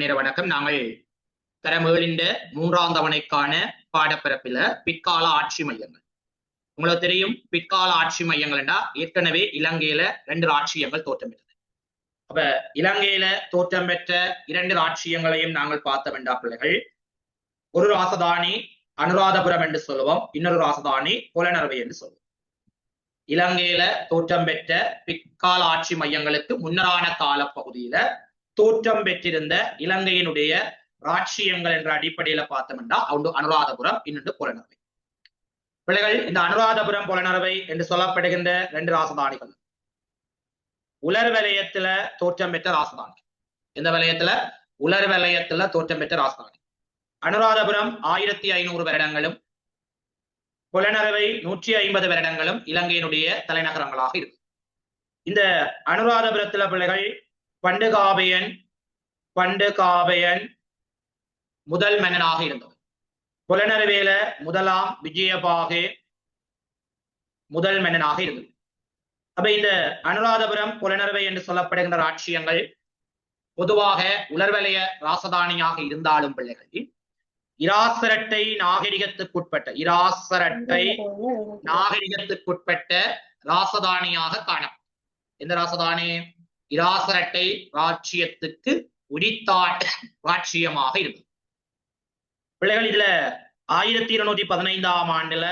நேர வணக்கம். நாங்கள் தரமேழின் மூன்றாம் தவணைக்கான பாடப்பரப்பில பிற்கால ஆட்சி மையங்கள். உங்களுக்கு தெரியும், பிற்கால ஆட்சி மையங்கள்டா ஏற்கனவே இலங்கையில 2 ராட்சியங்கள் தோற்றம் பெற்றது. அப்ப இலங்கையில தோற்றம் பெற்ற 2 ராட்சியங்களையும் நாங்கள் பார்த்த வேண்டா பிள்ளைகள். ஒரு ராசதானி அனுராதபுரம் என்று சொல்லுவோம், இன்னொரு ராசதானி புலனறுவை என்று சொல்லுவோம். இலங்கையில தோற்றம் பெற்ற பிற்கால ஆட்சி மையங்களுக்கு முன்னரான கால பகுதியில தோற்றம் பெற்றிருந்த இலங்கையினுடைய ராட்சியங்கள் என்ற அடிப்படையில பார்த்தோம்னா ஒன்று அனுராதபுரம், இன்னொன்று புலனறுவை. பிள்ளைகள், இந்த அனுராதபுரம் புலனறுவை என்று சொல்லப்படுகின்ற 2 ராசதானிகள் உலர் வலயத்துல தோற்றம் பெற்ற ராசதானி. இந்த வலயத்துல உலர் வலயத்துல தோற்றம் பெற்ற ராசதானி. அனுராதபுரம் 1500 வருடங்களும் புலனறுவை 150 வருடங்களும் இலங்கையினுடைய தலைநகரங்களாக இருக்கு. இந்த அனுராதபுரத்துல பிள்ளைகள் பண்டுகாபயன் முதல் மன்னனாக இருந்தவர். புலனறுவையில முதலாம் விஜயபாகு முதல் மன்னனாக இருந்தது. அப்ப இந்த அனுராதபுரம் புலனறுவை என்று சொல்லப்படுகின்ற ராட்சியங்கள் பொதுவாக உலர்வலய ராசதானியாக இருந்தாலும் பிள்ளைகள் இராசரட்டை நாகரிகத்துக்குட்பட்ட ராசதானியாக காணப்படும். எந்த ராசதானி? இராசரட்டை ராட்சியத்துக்கு உரித்தாட்ட ராட்சியமாக இருந்தது. பிள்ளைகள், இதுல 1215ஆம் ஆண்டுல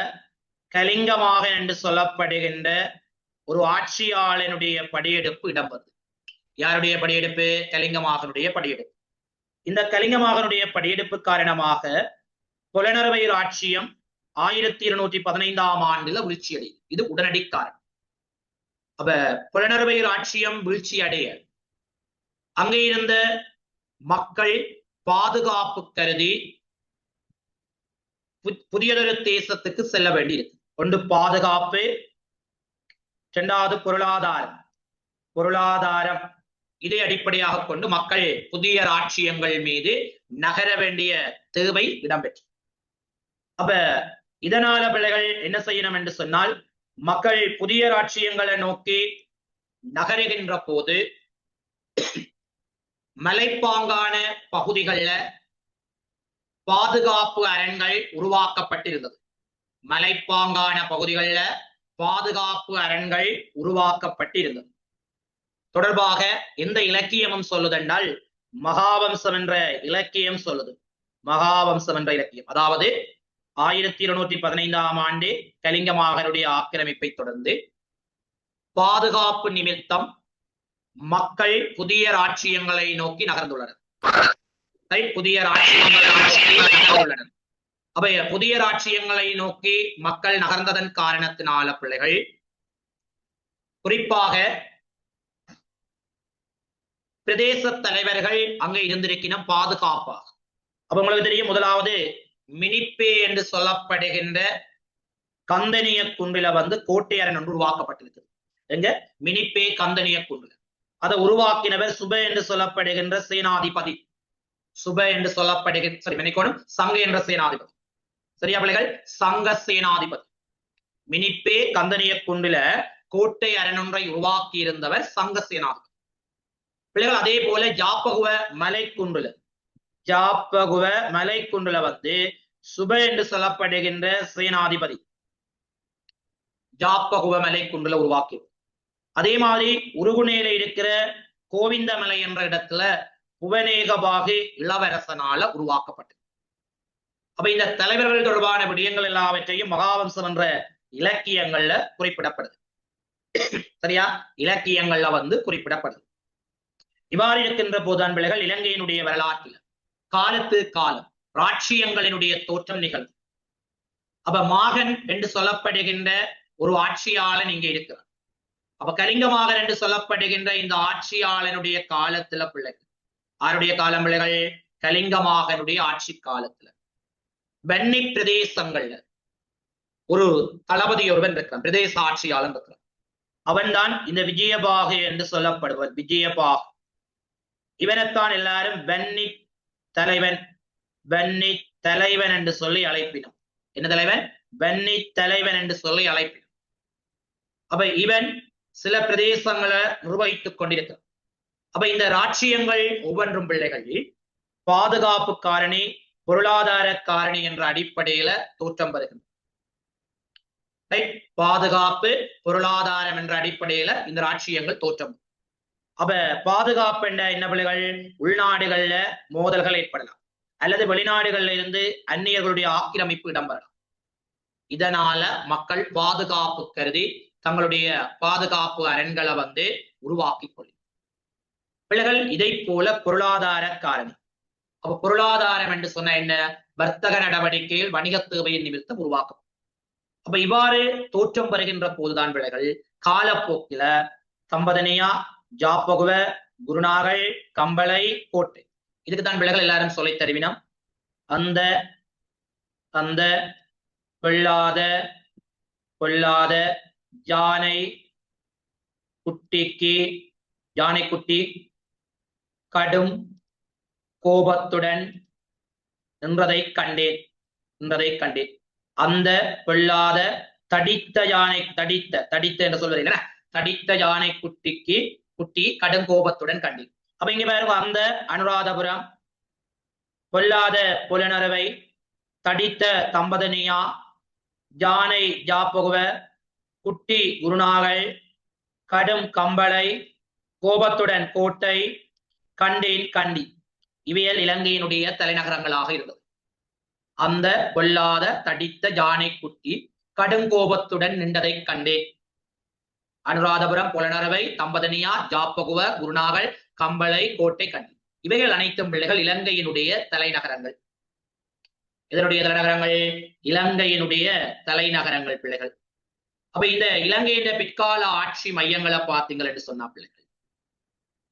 கலிங்கமாக என்று சொல்லப்படுகின்ற ஒரு ஆட்சியாளனுடைய படியெடுப்பு இடம்பெறுது. யாருடைய படியெடுப்பு? கலிங்கமாகனுடைய படியெடுப்பு. இந்த கலிங்கமாகனுடைய படியெடுப்பு காரணமாக புலனறுவை ராட்சியம் 1215ஆம் ஆண்டுல வீழ்ச்சி அடையுது. இது உடனடி காரணம். அப்ப புலனறுவை ராட்சியம் வீழ்ச்சி அடைய அங்கே இருந்த மக்கள் பாதுகாப்பு கருதி புதியதொரு தேசத்துக்கு செல்ல வேண்டியிருக்கு. ஒன்று பாதுகாப்பு, இரண்டாவது பொருளாதாரம். இதை அடிப்படையாக கொண்டு மக்கள் புதிய ராட்சியங்கள் மீது நகர வேண்டிய தேவை இடம்பெற்று. அப்ப இதனால பிள்ளைகள் என்ன செய்யணும் என்று சொன்னால், மக்கள் புதிய ராட்சியங்களை நோக்கி நகருகின்ற போது மலைப்பாங்கான பகுதிகளில் பாதுகாப்பு அரண்கள் உருவாக்கப்பட்டிருந்தது. மலைப்பாங்கான பகுதிகளில் பாதுகாப்பு அரண்கள் உருவாக்கப்பட்டிருந்தது. தொடர்பாக எந்த இலக்கியமும் சொல்லுதென்றால் மகாவம்சம் என்ற இலக்கியம் சொல்லுது. மகாவம்சம் என்ற இலக்கியம், அதாவது 1215ஆம் ஆண்டு கலிங்கமாகனுடைய ஆக்கிரமிப்பை தொடர்ந்து பாதுகாப்பு நிமித்தம் மக்கள் புதிய ராட்சியங்களை நோக்கி நகர்ந்துள்ளனர். அப்ப புதிய ராட்சியங்களை நோக்கி மக்கள் நகர்ந்ததன் காரணத்தினால பிள்ளைகள், குறிப்பாக பிரதேச தலைவர்கள் அங்கே இருந்திருக்கின பாதுகாப்பாக. அப்ப உங்களுக்கு தெரியும், முதலாவது மினிப்பே என்று சொல்லப்படுகின்ற கந்தனிய குன்றில கோட்டையரண் ஒன்று உருவாக்கப்பட்டிருக்கு. எங்க? மினிப்பே கந்தனிய குன்றில. அதை உருவாக்கினவர் சுப என்று சொல்லப்படுகின்ற சேனாதிபதி. சுப என்று சொல்லப்படுகின்ற சங்க என்ற சேனாதிபதி. சரியா பிள்ளைகள்? சங்க சேனாதிபதி. மினிப்பே கந்தனிய குன்றில கோட்டை அரணொன்றை உருவாக்கி இருந்தவர் சங்க சேனாதிபதி. பிள்ளைகள், அதே போல ஜாப்பகுவ மலைக்குன்றுல சுப என்று சொல்லப்படுகின்ற சேனாதிபதி ஜாப்பகுவ மலைக்குன்றுல உருவாக்கி. அதே மாதிரி உருகுநேல இருக்கிற கோவிந்தமலை என்ற இடத்துல புவனேகபாகு இளவரசனால உருவாக்கப்பட்டது. அப்ப இந்த தலைவர்கள் தொடர்பான விடயங்கள் எல்லாவற்றையும் மகாவம்சம் என்ற இலக்கியங்கள்ல குறிப்பிடப்படுது. சரியா? இலக்கியங்கள்ல குறிப்பிடப்படுது. இவ்வாறு இருக்கின்ற போதான் பிள்ளைகள், இலங்கையினுடைய வரலாற்றில் காலத்து காலம் ராட்சியங்களினுடைய தோற்றம் நிகழ்வு. அப்ப மாகன் என்று சொல்லப்படுகின்ற ஒரு ஆட்சியாளன் இங்கே இருக்கிறார். அப்ப கலிங்கமாகன் என்று சொல்லப்படுகின்ற இந்த ஆட்சியாளனுடைய காலத்துல பிள்ளைகள், ஆருடைய காலம் பிள்ளைகள்? கலிங்கமாகனுடைய ஆட்சி காலத்துல வன்னி பிரதேசங்கள்ல ஒரு தளபதி ஒருவன் இருக்கிறான், பிரதேச ஆட்சியாளன் இருக்கிறான். அவன்தான் இந்த விஜயபாகு என்று சொல்லப்படுவர். விஜயபாகு இவனைத்தான் எல்லாரும் வன்னி தலைவன் என்று சொல்லி அழைப்பினோம். என்ன தலைவன்? வன்னி தலைவன் என்று சொல்லி அழைப்பினோம். அப்ப இவன் சில பிரதேசங்களை நிர்வகித்துக் கொண்டிருக்கிறான். அப்ப இந்த ராட்சியங்கள் ஒவ்வொன்றும் பிள்ளைகள் பாதுகாப்பு காரணி, பொருளாதார காரணி என்ற அடிப்படையில தோற்றம் பெறுகின்றன. பாதுகாப்பு, பொருளாதாரம் என்ற அடிப்படையில இந்த ராட்சியங்கள் தோற்றம். அப்ப பாதுகாப்பு என்ன பிள்ளைகள்? உள்நாடுகள்ல மோதல்கள் ஏற்படலாம், அல்லது வெளிநாடுகள்ல இருந்து அந்நியர்களுடைய ஆக்கிரமிப்பு இடம்பெறலாம். இதனால மக்கள் பாதுகாப்பு கருதி தங்களுடைய பாதுகாப்பு அரண்களை உருவாக்கி கொள்ளும் பிள்ளைகள். இதை போல பொருளாதார காரணி. அப்ப பொருளாதாரம் என்று சொன்ன என்ன? வர்த்தக நடவடிக்கையில் வணிக தேவையின் நிமித்தம் உருவாக்கும். அப்ப இவ்வாறு தோற்றம் பெறுகின்ற போதுதான் பிள்ளைகள் காலப்போக்கில தம்பதனியா, ஜாப்பகுவ, குருநாகல், கம்பளை, கோட்டை, இதுக்கு தான் பிள்ளைகள் எல்லாரும் சொல்லி தருவினம். அந்த அந்த கொள்ளாத கொள்ளாத யானை குட்டிக்கு, யானை குட்டி கடும் கோபத்துடன் நின்றதை கண்டேன், நின்றதை கண்டேன். அந்த கொள்ளாத தடித்த யானை, தடித்த என்று சொல்வது என்ன? தடித்த யானை குட்டி கடும் கோபத்துடன் கண்டேன். அப்ப இங்க பாருங்க, அந்த அனுராதபுரம், கொள்ளாத புலனரவை, தடித்த தம்பதனியா, யானை ஜாப்பகுவ, குட்டி குருநாகல், கடும் கம்பளை, கோபத்துடன் கோட்டை, கண்டேன் கண்டி, இவையல் இலங்கையினுடைய தலைநகரங்களாக இருந்தது. அந்த கொள்ளாத தடித்த யானை குட்டி கடுங்கோபத்துடன் நின்றதை கண்டேன். அனுராதபுரம், புலனரவை, தம்பதனியா, ஜாப்பகுவ, குருநாகல், கம்பளை, கோட்டை, கண்டி, இவைகள் அனைத்தும் பிள்ளைகள் இலங்கையினுடைய தலைநகரங்கள். இதனுடைய தலைநகரங்கள் இலங்கையினுடைய தலைநகரங்கள் பிள்ளைகள். அப்ப இந்த இலங்கையின் பிற்கால ஆட்சி மையங்களை பார்த்தீங்கள் என்று சொன்னா பிள்ளைகள்,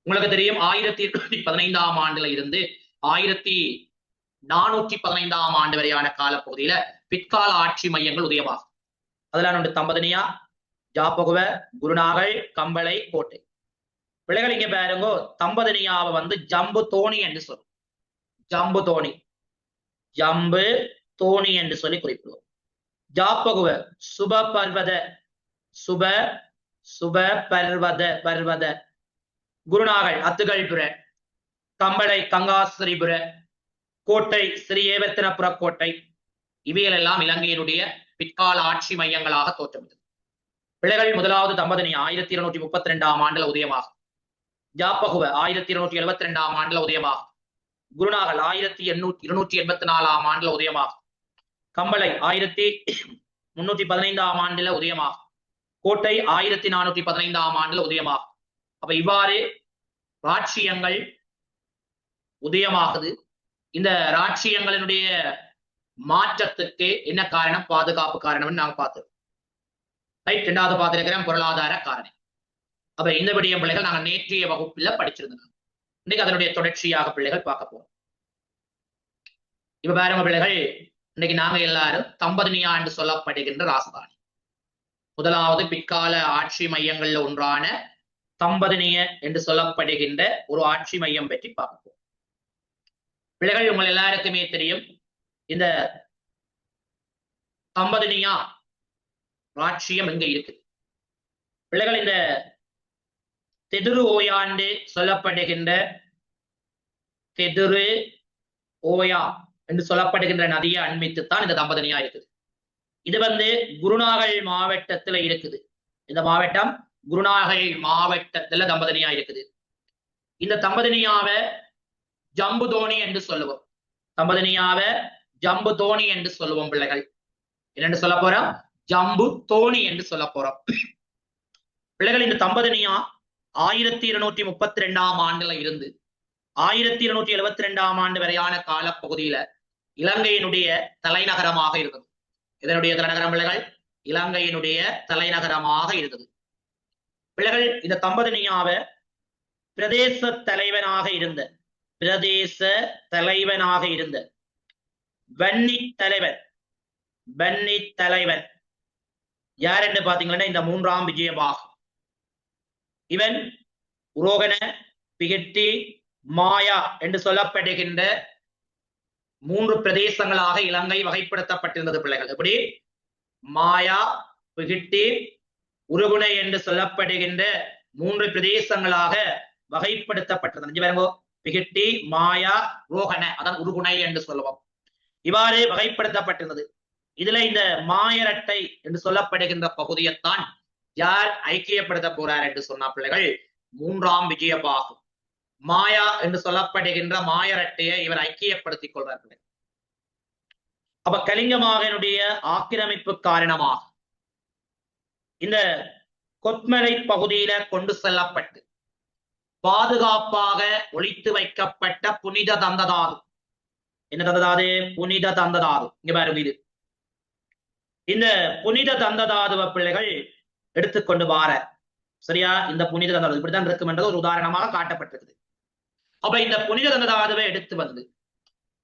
உங்களுக்கு தெரியும் 1815ஆம் ஆண்டுல இருந்து 1415ஆம் ஆண்டு வரையான காலப்பகுதியில பிற்கால ஆட்சி மையங்கள் உதயமாகும். அதெல்லாம் உண்டு தம்பதனியா, ஜாப்பகுவ, குருநாகல், கம்பளை, கோட்டை. பிள்ளைகள் இங்க பாருங்க, தம்பதனியாவை ஜம்பு தோணி என்று சொல்லும். ஜம்பு தோணி, ஜம்பு தோணி என்று சொல்லி குறிப்பிடுவோம். ஜாப்பகுவ சுப பர்வத, சுப சுப பர்வத பர்வத. குருநாகல் அத்துகள்புர, கம்பளை கங்காஸ்திரிபுர, கோட்டை ஸ்ரீ ஏவர்த்தனபுர கோட்டை, இவைகள் எல்லாம் இலங்கையினுடைய பிற்கால ஆட்சி மையங்களாக தோற்றமிட்டது. பிள்ளைகள் முதலாவது தம்பதனியா 1232ஆம் ஆண்டுல உதயமாகும். ஜாப்பகுவ 1272ஆம் ஆண்டுல உதயமாகும். குருநாகல் 1284ஆம் ஆண்டுல உதயமாகும். கம்பளை 1315ஆம் ஆண்டுல உதயமாகும். கோட்டை 1415ஆம் ஆண்டுல உதயமாகும். அப்ப இவ்வாறு ராட்சியங்கள் உதயமாகுது. இந்த ராட்சியங்களினுடைய மாற்றத்துக்கு என்ன காரணம்? பாதுகாப்பு காரணம்னு நாங்க பார்த்தோம். ரைட். இரண்டாவது பார்த்திருக்கிறோம் பொருளாதார காரணம். அப்ப இந்த விடயம் பிள்ளைகள் நாங்க நேற்றைய வகுப்புல படிச்சிருந்தோம். இன்னைக்கு அதனுடைய தொடர்ச்சியாக பிள்ளைகள் பார்க்க போறோம். இப்ப பாருங்க பிள்ளைகள், இன்னைக்கு நாங்க எல்லாரும் தம்பதனியா என்று சொல்லப்படுகின்ற ராசதானி, முதலாவது பிற்கால ஆட்சி மையங்கள்ல ஒன்றான தம்பதனிய என்று சொல்லப்படுகின்ற ஒரு ஆட்சி மையம் பற்றி பார்க்க போறோம். பிள்ளைகள் உங்கள் எல்லாருக்குமே தெரியும், இந்த தம்பதனியா ராட்சியம் எங்க இருக்கு பிள்ளைகள்? இந்த தெதுரு ஓயாண்டு சொல்லப்படுகின்ற தெதுரு ஓயா என்று சொல்லப்படுகின்ற நதியை அண்மித்துத்தான் இந்த தம்பதனியா இருக்குது. இது குருநாகல் மாவட்டத்துல இருக்குது. இந்த மாவட்டம் குருநாகல் மாவட்டத்துல தம்பதனியா இருக்குது. இந்த தம்பதனியாவை ஜம்பு தோணி என்று சொல்லுவோம். தம்பதனியாவை ஜம்பு தோணி என்று சொல்லுவோம் பிள்ளைகள். என்னென்று சொல்ல போறோம்? ஜம்பு தோணி என்று சொல்ல போறோம் பிள்ளைகள். இந்த தம்பதனியா 1232ஆம் ஆண்டுல இருந்து 1272ஆம் ஆண்டு வரையான காலப்பகுதியில இலங்கையினுடைய தலைநகரமாக இருந்தது. இதனுடைய தலைநகரம் பிள்ளைகள் இலங்கையினுடைய தலைநகரமாக இருந்தது. பிள்ளைகள் இந்த தம்பதனியாவை பிரதேச தலைவனாக இருந்த வன்னி தலைவன் யார் என்று பாத்தீங்கன்னா இந்த 3ஆம் விஜயபாகு. இவன் உரோகண, பிகிட்டி, மாயா என்று சொல்லப்படுகின்ற 3 பிரதேசங்களாக இலங்கை வகைப்படுத்தப்பட்டிருந்தது பிள்ளைகள். எப்படி? மாயா, பிகிட்டி, உருகுணை என்று சொல்லப்படுகின்ற 3 பிரதேசங்களாக வகைப்படுத்தப்பட்டிருந்தது. விகிட்டி, மாயா, ரோகண, அதான் உருகுணை என்று சொல்லுவோம். இவ்வாறு வகைப்படுத்தப்பட்டிருந்தது. இதுல இந்த மாயரட்டை என்று சொல்லப்படுகின்ற பகுதியைத்தான் யார் ஐக்கியப்படுத்த போறார் என்று சொன்ன பிள்ளைகள் 3ஆம் விஜயபாகு. மாயா என்று சொல்லப்படுகின்ற மாயரட்டையை இவர் ஐக்கியப்படுத்திக் கொள்வார். அப்ப கலிங்கமாகனுடைய ஆக்கிரமிப்பு காரணமாக இந்த கொத்மலை பகுதியில கொண்டு செல்லப்பட்டு பாதுகாப்பாக ஒளித்து வைக்கப்பட்ட புனித தந்ததாது. என்ன தந்ததாது? புனித தந்ததாது. இங்க பாருங்க, இது இந்த புனித தந்ததாதுவ பிள்ளைகள் எடுத்துக்கொண்டு வார சரியா. இந்த புனித தந்ததாது இப்படித்தான் இருக்கும் என்றது ஒரு உதாரணமாக காட்டப்பட்டிருக்குது. அப்ப இந்த புனித தந்ததாதுவை எடுத்து வந்து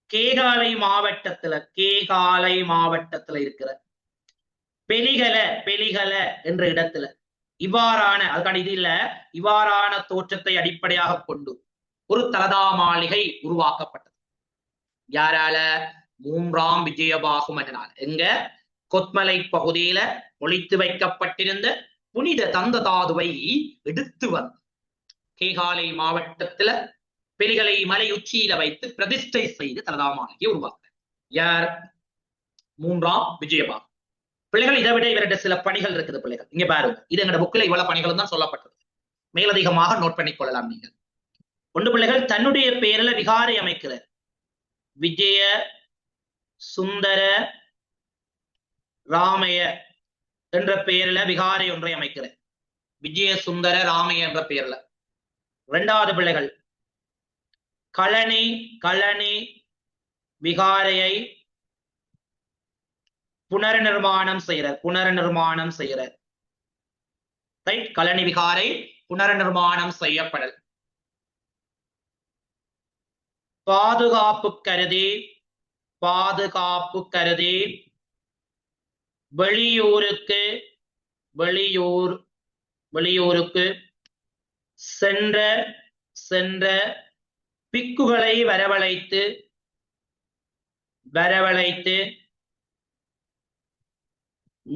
கேகாலை மாவட்டத்துல இருக்கிற பெலிகல என்ற இடத்துல இவ்வாறான, அதுக்கான இது இல்ல, இவ்வாறான தோற்றத்தை அடிப்படையாக கொண்டு ஒரு தலதா மாளிகை உருவாக்கப்பட்டது. யாரால? 3ஆம் விஜயபாகு மன்னனால. எங்க? கொத்மலை பகுதியில ஒளித்து வைக்கப்பட்டிருந்த புனித தந்ததாதுவை எடுத்து வந்து கேகாலை மாவட்டத்துல பெலிகளை மலை உச்சியில வைத்து பிரதிஷ்டை செய்து தலதா மாளிகையை உருவாக்க. யார்? 3ஆம் விஜயபாகு. பிள்ளைகள் இதை விட இவருடைய சில பணிகள் இருக்குது பிள்ளைகள். இங்க பாருங்க, இது எங்க புக்ல இவ்வளவு பணிகளும் தான் சொல்லப்பட்டது. மேலதிகமாக நோட் பண்ணிக் கொள்ளலாம் நீங்கள். ஒன்று பிள்ளைகள் தன்னுடைய பெயரில விகாரை அமைக்கிற விஜய சுந்தர ராமைய என்ற பெயரில விகாரை ஒன்றை அமைக்கிற விஜய சுந்தர ராமைய என்ற பெயர்ல. 2வது பிள்ளைகள் கழனி விகாரையை புனர்நிர்மாணம் செய்கிறார். கழனி விகாரை புனர்நிர்மாணம் செய்யப்படல். பாதுகாப்பு கருதி வெளியூருக்கு சென்ற பிக்குகளை வரவழைத்து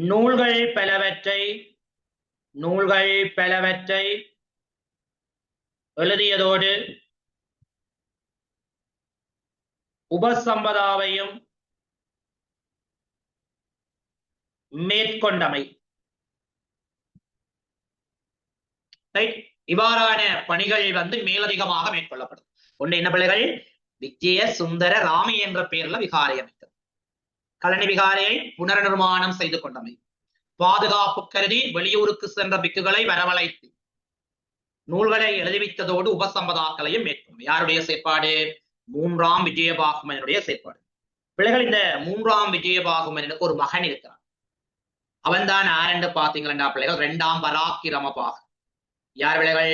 நூல்கள் பலவற்றை எழுதியதோடு உபசம்பதாவையும் மேற்கொண்டமை. இவ்வாறான பணிகள் மேலதிகமாக மேற்கொள்ளப்படும். ஒன்று என்ன பிள்ளைகள்? விஜய சுந்தர ராமி என்ற பெயர்ல விகாரை அமைத்தது. கழனி விகாரையை புனர்நிர்மாணம் செய்து கொண்டமை. பாதுகாப்பு கருதி வெளியூருக்கு சென்ற பிக்குகளை வரவழைத்து நூல்களை எழுதிவித்ததோடு உபசம்பதாக்களையும் மேற்கொண்டமை. யாருடைய செயற்பாடு? 3ஆம் விஜயபாகுமனுடைய செயற்பாடு. பிள்ளைகள் இந்த 3ஆம் விஜயபாகுமனுக்கு ஒரு மகன் இருக்கிறான். அவன் தான் யாரென்று பாத்தீங்களா பிள்ளைகள்? 2ஆம் பராக்கிரமபாகு. யார் பிள்ளைகள்?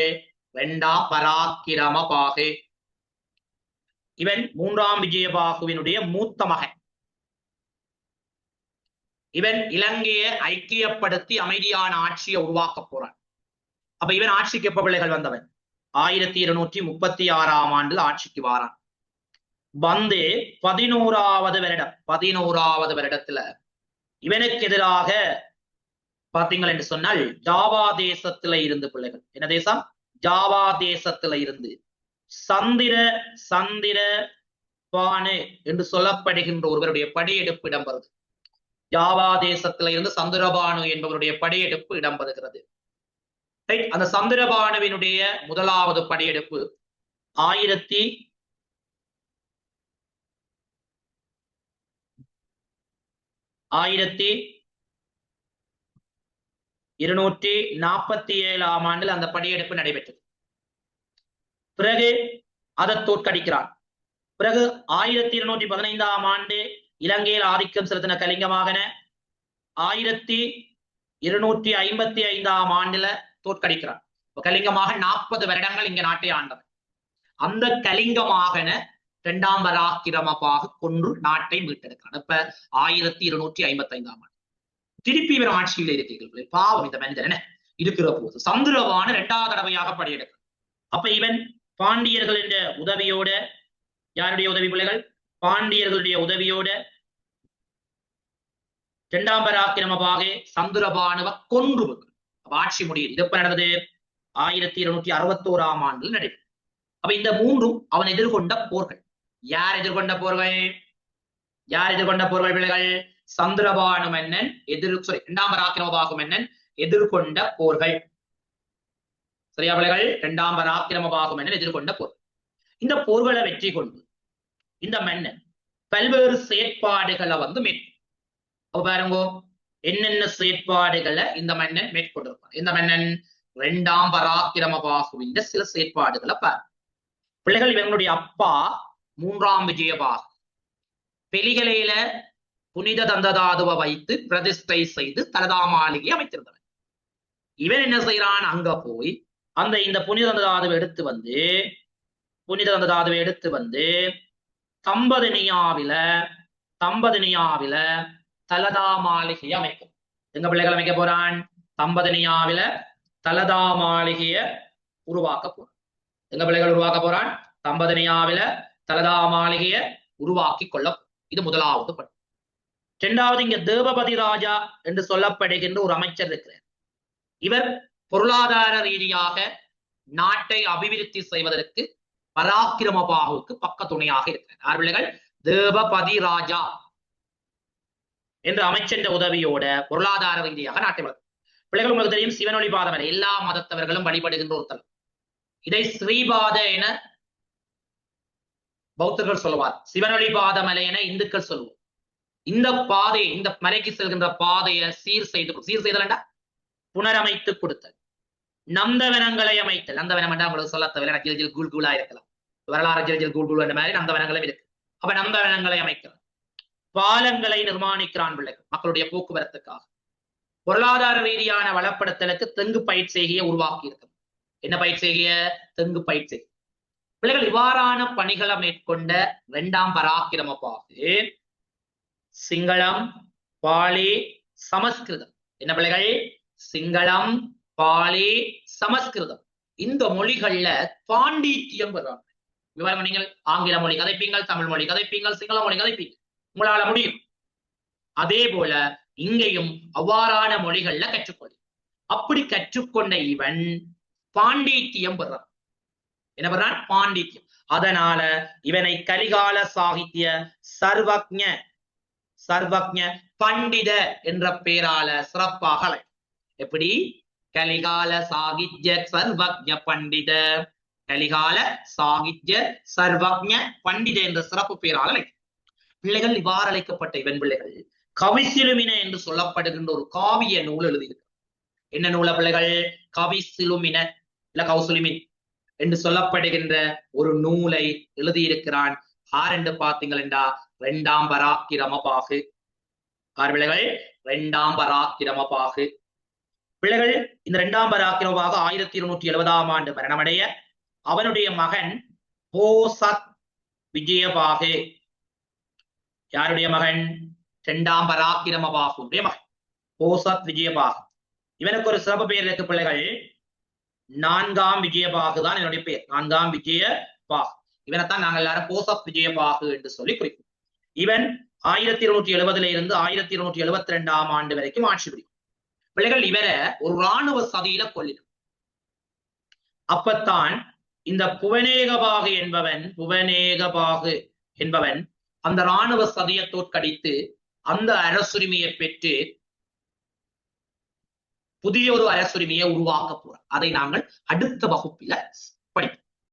2ஆம் பராக்கிரமபாகு. இவன் 3ஆம் விஜயபாகுவினுடைய மூத்த மகன். இவன் இலங்கையை ஐக்கியப்படுத்தி அமைதியான ஆட்சியை உருவாக்க போறான். அப்ப இவன் ஆட்சிக்கு எப்ப பிள்ளைகள் வந்தவன்? 1236ஆம் ஆண்டு ஆட்சிக்கு வாரான். 11வது வருடத்துல இவனுக்கு எதிராக பாத்தீங்கள் என்று சொன்னால் ஜாவா தேசத்துல இருந்து பிள்ளைகள், என்ன தேசம்? ஜாவா தேசத்துல இருந்து சந்திர பானு என்று சொல்லப்படுகின்ற ஒருவருடைய படையெடுப்பு இடம்பெறுது. ஜாவா தேசத்துல இருந்து சந்திரபானு என்பவருடைய படையெடுப்பு இடம்பெறுகிறது. அந்த சந்திரபானுவினுடைய முதலாவது படையெடுப்பு 1247ஆம் ஆண்டில் அந்த படையெடுப்பு நடைபெற்றது. பிறகு அதை தோற்கடிக்கிறான். பிறகு 1215ஆம் ஆண்டு இலங்கையில் ஆதிக்கம் செலுத்தின கலிங்கமாகன 1255ஆம் ஆண்டுல தோற்கடிக்கிறான். கலிங்கமாக 40 வருடங்கள் இங்க நாட்டை ஆண்டவன். அந்த கலிங்கமாகன 2ஆம் பராக்கிரமபாகு கொன்று நாட்டை மீட்டெடுக்கிறான். இப்ப 1255ஆம் ஆண்டு திருப்பி இவர் ஆட்சியில் இருக்கிறீர்கள். பாவம் இந்த மனிதன் என்ன இருக்கிற போது சந்திரபானு 2வது தடவையாக படையெடுக்கிறான். அப்ப இவன் பாண்டியர்கள் என்ற உதவியோட, யாருடைய உதவி பிள்ளைகள்? பாண்டியர்களுடைய உதவியோட 2ஆம் பராக்கிரமபாகு சந்திரபானுவ கொன்று ஆட்சி முடியுது. இது எப்ப நடந்தது? 1261ஆம் ஆண்டில் நடைபெறும். அப்ப இந்த மூன்றும் அவன் எதிர்கொண்ட போர்கள். யார் எதிர்கொண்ட போர்கள்? யார் எதிர்கொண்ட போர்கள் பிள்ளைகள்? சந்திரபானு மன்னன் இரண்டாம் பராக்கிரமபாகு மன்னன் எதிர்கொண்ட போர்கள். சரியா பிள்ளைகள்? இரண்டாம் பராக்கிரமபாகு மன்னன் எதிர்கொண்ட போர். இந்த போர்களை வெற்றி கொண்டு இந்த மன்னன் பல்வேறு செயற்பாடுகளை மேற்கொண்டு பாருங்க, என்னென்ன செயற்பாடுகளை இந்த மன்னன் மேற்கொண்டிருப்பான். இந்த மன்னன் இரண்டாம் பராக்கிரமபாகுவின் சில செயற்பாடுகளை பாருங்க பிள்ளைகள். இவங்களுடைய அப்பா மூன்றாம் விஜயபாகு பெலிகலையில புனித தந்ததாதுவை வைத்து பிரதிஷ்டை செய்து தலதா மாளிகை அமைத்திருந்தவன். இவன் என்ன செய்யறான்? அங்க போய் இந்த புனித தந்ததாதுவை எடுத்து வந்து தம்பதினியாவில தலதா மாளிகையை அமைக்கும். எங்க பிள்ளைகள் அமைக்க போறான்? தம்பதினியாவில தலதா மாளிகைய உருவாக்க போறான். எங்க பிள்ளைகள் உருவாக்க போறான்? தம்பதினியாவில தலதா மாளிகைய உருவாக்கி கொள்ள. இது முதலாவது பணி. இரண்டாவது, இங்க தேவபதி ராஜா என்று சொல்லப்படுகின்ற ஒரு அமைச்சர் இருக்கிறார். இவர் பொருளாதார ரீதியாக நாட்டை அபிவிருத்தி செய்வதற்கு பராக்கிரமபாகுவுக்கு பக்க துணையாக இருக்கிறார். யார் பிள்ளைகள்? தேவபதி ராஜா என்ற அமைச்சர் உதவியோட பொருளாதார ரீதியாக நாட்டை வளர்க்கும். பிள்ளைகள் உங்களுக்கு தெரியும், சிவனொளி பாதமலை எல்லா மதத்தவர்களும் வழிபடுகின்ற ஒரு தலம். இதை ஸ்ரீபாத என பௌத்தர்கள் சொல்லுவார், சிவனொளி பாதமலை என இந்துக்கள் சொல்லுவோம். இந்த பாதையை, இந்த மலைக்கு செல்கின்ற பாதையை சீர் செய்தல் புனரமைத்து கொடுத்தல், நந்தவனங்களை அமைத்தல். நந்தவனம் என்றா உங்களுக்கு சொல்ல தவிர ஜில் ஜில் கூல் கூலா இருக்கலாம், வரலாறு ஜில் ஜில் கூல் கூல் என்ற மாதிரி நந்தவனங்களும் இருக்கு. அப்ப நந்தவனங்களை அமைக்கிறார். பாலங்களை நிர்மாணிக்கிறான் பிள்ளைகள் மக்களுடைய போக்குவரத்துக்காக. பொருளாதார ரீதியான வளப்படுத்தலுக்கு தெங்கு பயிர் செய்கையை உருவாக்கி இருக்கிறது. என்ன பயிர் செய்கைய? தெங்கு பயிர் செய்கை. பிள்ளைகள் இவ்வாறான பணிகளை மேற்கொண்ட இரண்டாம் பராக்கிரமபாகு சிங்களம், பாலி, சமஸ்கிருதம். என்ன பிள்ளைகள்? சிங்களம், பாலி, சமஸ்கிருதம் இந்த மொழிகள்ல பாண்டித்யம் வர்றாங்க. நீங்கள் ஆங்கில மொழி கதைப்பீங்கள், தமிழ் மொழி கதைப்பீங்கள், சிங்கள மொழி கதைப்பீங்க, உங்களால முடியும். அதே போல இங்கேயும் அவ்வாறான மொழிகள்ல கற்றுக்கொள்ள. அப்படி கற்றுக்கொண்ட இவன் பாண்டித்யம் பெறான். என்ன பண்றான்? பாண்டித்யம். அதனால இவனை கலிகால சாகித்ய சர்வக்ஞ பண்டித என்ற பெயரால சிறப்பாக அழை. எப்படி? கலிகால சாகித்ய சர்வக்ஞ பண்டித, கலிகால சாகித்ய சர்வக்ஞ பண்டித என்ற சிறப்பு பெயரால் அழை. பிள்ளைகள் இவ்வாறு அழைக்கப்பட்ட இவன் பிள்ளைகள் கவிசிலுமின என்று சொல்லப்படுகின்ற ஒரு காவிய நூல் எழுதியிருக்கு. என்ன நூல பிள்ளைகள்? கவிசிலுமின இல்ல கௌசுலிமின் என்று சொல்லப்படுகின்ற ஒரு நூலை எழுதியிருக்கிறான். ஆர் என்று பார்த்தீங்களா? இரண்டாம் பராக்கிரமபாகு. ஆர் பிள்ளைகள்? இரண்டாம் பராக்கிரமபாகு. பிள்ளைகள் இந்த இரண்டாம் பராக்கிரமபாகு 1270ஆம் ஆண்டு மரணமடைய அவனுடைய மகன் போசத் விஜயபாகு. யாருடைய மகன்? இரண்டாம் பராக்கிரமபாகுடைய மகன் போசத் விஜயபாகு. இவனுக்கு ஒரு சிறப்பு பெயர் இருக்கு பிள்ளைகள், நான்காம் விஜயபாகு தான் என்னுடைய பெயர். நான்காம் விஜயபாகு. இவனைத்தான் நாங்கள் எல்லாரும் போசத் விஜயபாகு என்று சொல்லி குறிப்போம். இவன் 1270 இருந்து 1272ஆம் ஆண்டு வரைக்கும் ஆட்சி புரியும். பிள்ளைகள் இவரை ஒரு இராணுவ சதியில கொல்லினான். அப்பத்தான் இந்த புவனேகபாகு என்பவன் அந்த இராணுவ சதியை தோற்கடித்து அந்த அரசுரிமையை பெற்று புதிய ஒரு அரசுரிமையை உருவாக்க போறோம். அதை நாங்கள் அடுத்த வகுப்பில